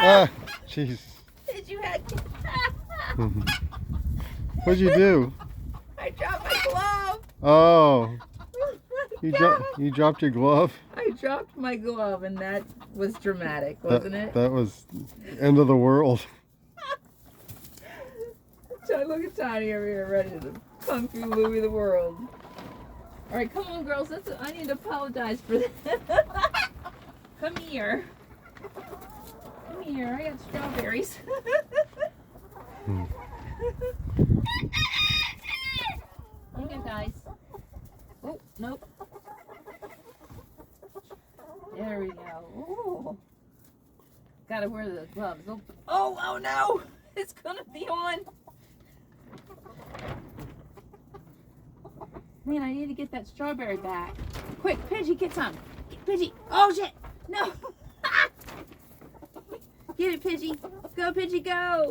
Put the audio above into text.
Ah, jeez. Did you have? What'd you do? I dropped my glove. Oh, you dropped your glove? I dropped my glove, and that was dramatic, wasn't it? That was end of the world. So look at Tiny over here, ready to Kung Fu Louie the world. All right, come on, girls. I need to apologize for this. Come here. Come here. I got strawberries. Come here, guys. Oh, nope. There we go. Oh. Gotta wear the gloves. Oh no! It's gonna be on. Man, I need to get that strawberry back. Quick, Pidgey, get some. Pidgey. Oh shit! No! Get it, Pidgey. Go, Pidgey, go!